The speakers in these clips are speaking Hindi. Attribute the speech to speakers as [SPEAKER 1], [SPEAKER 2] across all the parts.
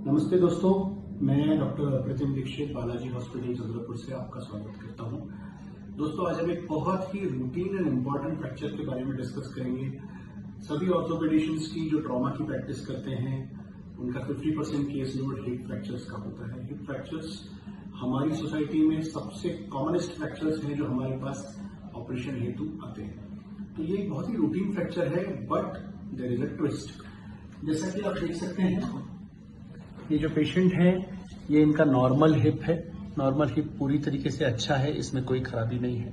[SPEAKER 1] नमस्ते दोस्तों, मैं डॉक्टर प्रतिम दीक्षित बालाजी हॉस्पिटल चंद्रपुर से आपका स्वागत करता हूं। दोस्तों, आज हम एक बहुत ही रूटीन एंड इम्पोर्टेंट फ्रैक्चर के बारे में डिस्कस करेंगे। सभी ऑर्थोपेडिशियंस की जो ट्रॉमा की प्रैक्टिस करते हैं उनका 50% केस लोड हिप फ्रैक्चर्स का होता है। हिप फ्रैक्चर्स हमारी सोसाइटी में सबसे कॉमनेस्ट फ्रैक्चर्स हैं जो हमारे पास ऑपरेशन हेतु आते हैं। तो ये एक बहुत ही रूटीन फ्रैक्चर है, but there is a twist. जैसा कि आप देख सकते हैं, ये जो पेशेंट है ये इनका नॉर्मल हिप है। नॉर्मल हिप पूरी तरीके से अच्छा है, इसमें कोई खराबी नहीं है।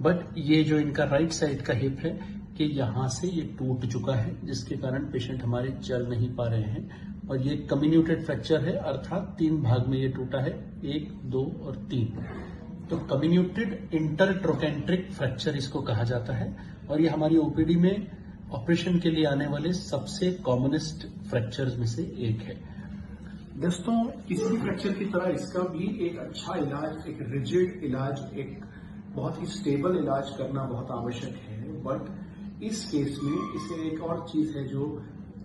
[SPEAKER 1] बट ये जो इनका राइट साइड का हिप है कि यहाँ से ये टूट चुका है, जिसके कारण पेशेंट हमारे चल नहीं पा रहे हैं। और ये कम्युनिकेटेड फ्रैक्चर है, अर्थात 3 भाग में ये टूटा है, 1, 2 और 3। तो कम्युनिकेटेड इंटरट्रोकेंट्रिक फ्रैक्चर इसको कहा जाता है। और ये हमारी ओपीडी में ऑपरेशन के लिए आने वाले सबसे कॉमनेस्ट फ्रैक्चर्स में से एक है। दोस्तों, किसी फ्रैक्चर की तरह इसका भी एक अच्छा इलाज, एक रिजिड इलाज, एक बहुत ही स्टेबल इलाज करना बहुत आवश्यक है। बट इस केस में इसे एक और चीज है जो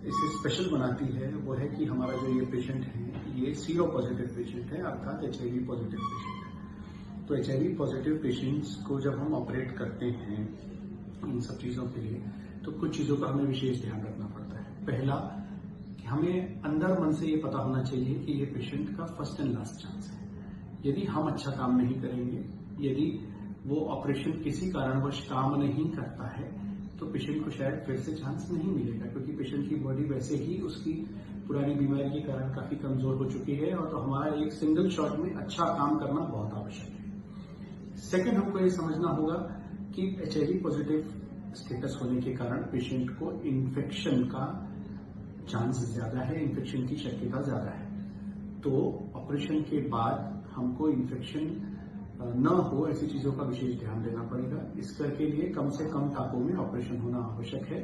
[SPEAKER 1] इसे स्पेशल बनाती है, वो है कि हमारा जो ये पेशेंट है ये सीरो पॉजिटिव पेशेंट है, अर्थात HIV पॉजिटिव पेशेंट है। तो HIV पॉजिटिव पेशेंट्स को जब हम ऑपरेट करते हैं इन सब चीजों के लिए, तो कुछ चीजों का हमें विशेष ध्यान रखना पड़ता है। पहला, हमें अंदर मन से ये पता होना चाहिए कि ये पेशेंट का फर्स्ट एंड लास्ट चांस है। यदि हम अच्छा काम नहीं करेंगे, यदि वो ऑपरेशन किसी कारणवश काम नहीं करता है, तो पेशेंट को शायद फिर से चांस नहीं मिलेगा, क्योंकि पेशेंट की बॉडी वैसे ही उसकी पुरानी बीमारी के कारण काफी कमजोर हो चुकी है। और तो हमारा एक सिंगल शॉट में अच्छा काम करना बहुत आवश्यक है। सेकेंड, हमको ये समझना होगा कि HIV पॉजिटिव स्टेटस होने के कारण पेशेंट को इन्फेक्शन का चांस ज्यादा है, इन्फेक्शन की शक्यता ज्यादा है। तो ऑपरेशन के बाद हमको इन्फेक्शन न हो, ऐसी चीजों का विशेष ध्यान देना पड़ेगा। इसके लिए कम से कम टाकों में ऑपरेशन होना आवश्यक है,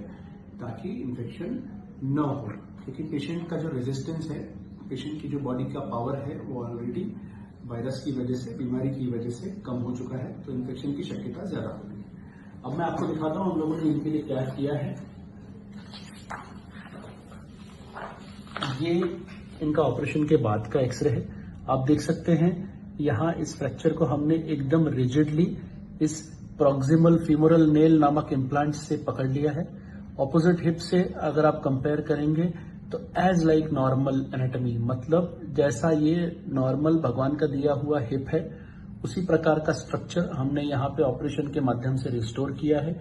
[SPEAKER 1] ताकि इन्फेक्शन न हो। क्योंकि पेशेंट का जो रेजिस्टेंस है, पेशेंट की जो बॉडी का पावर है, वो ऑलरेडी वायरस की वजह से, बीमारी की वजह से कम हो चुका है, तो इन्फेक्शन की शक्यता ज्यादा होगी। अब मैं आपको दिखाता हूं हम लोगों ने इनके लिए क्या किया है। ये इनका ऑपरेशन के बाद का एक्सरे है। आप देख सकते हैं यहाँ इस फ्रैक्चर को हमने एकदम रिजिडली इस प्रॉक्सिमल फीमोरल नेल नामक इम्प्लांट से पकड़ लिया है। ऑपोजिट हिप से अगर आप कंपेयर करेंगे तो एज लाइक नॉर्मल एनाटॉमी, मतलब जैसा ये नॉर्मल भगवान का दिया हुआ हिप है, उसी प्रकार का स्ट्रक्चर हमने यहाँ पे ऑपरेशन के माध्यम से रिस्टोर किया है।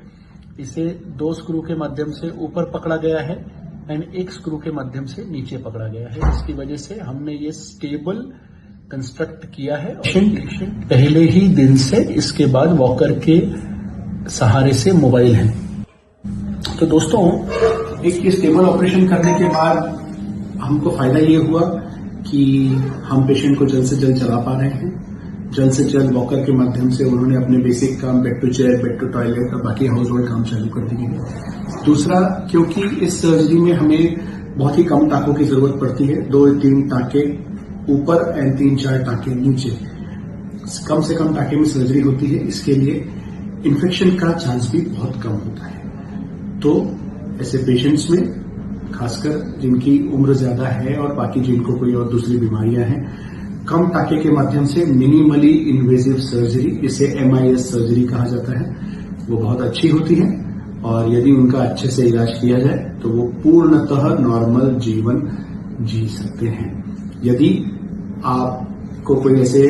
[SPEAKER 1] इसे 2 स्क्रू के माध्यम से ऊपर पकड़ा गया है एंड 1 स्क्रू के माध्यम से नीचे पकड़ा गया है, जिसकी वजह से हमने ये स्टेबल कंस्ट्रक्ट किया है। पेशेंट पहले ही दिन से इसके बाद वॉकर के सहारे से मोबाइल है। तो दोस्तों, एक ये स्टेबल ऑपरेशन करने के बाद हमको फायदा ये हुआ कि हम पेशेंट को जल्द से जल्द चला पा रहे हैं। जल्द से जल्द वॉकर के माध्यम से उन्होंने अपने बेसिक काम, bed to chair, bed to toilet और बाकी हाउस होल्ड काम चालू कर दिए। दूसरा, क्योंकि इस सर्जरी में हमें बहुत ही कम टाकों की जरूरत पड़ती है, 2-3 टाके ऊपर एंड 3-4 टाके नीचे, कम से कम टाके में सर्जरी होती है। इसके लिए इन्फेक्शन का चांस भी बहुत कम होता है। तो ऐसे पेशेंट्स में, खासकर जिनकी उम्र ज्यादा है और बाकी जिनको कोई और दूसरी बीमारियां हैं, कम टाके के माध्यम से मिनिमली इन्वेजिव सर्जरी, जिसे MIS सर्जरी कहा जाता है, वो बहुत अच्छी होती है। और यदि उनका अच्छे से इलाज किया जाए तो वो पूर्णतः नॉर्मल जीवन जी सकते हैं। यदि आपको कोई ऐसे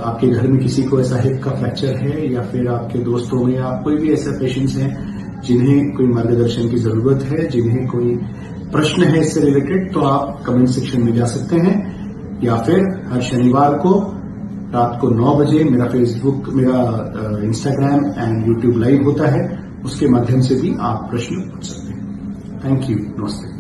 [SPEAKER 1] आपके घर में किसी को ऐसा हिप का फ्रैक्चर है, या फिर आपके दोस्तों में आप कोई भी ऐसा पेशेंट्स हैं जिन्हें कोई मार्गदर्शन की जरूरत है, जिन्हें कोई प्रश्न है इससे रिलेटेड, तो आप कमेंट सेक्शन में जा सकते हैं, या फिर हर शनिवार को रात को 9 बजे मेरा फेसबुक, मेरा इंस्टाग्राम एंड यूट्यूब लाइव होता है, उसके माध्यम से भी आप प्रश्न पूछ सकते हैं। Thank you. नमस्ते।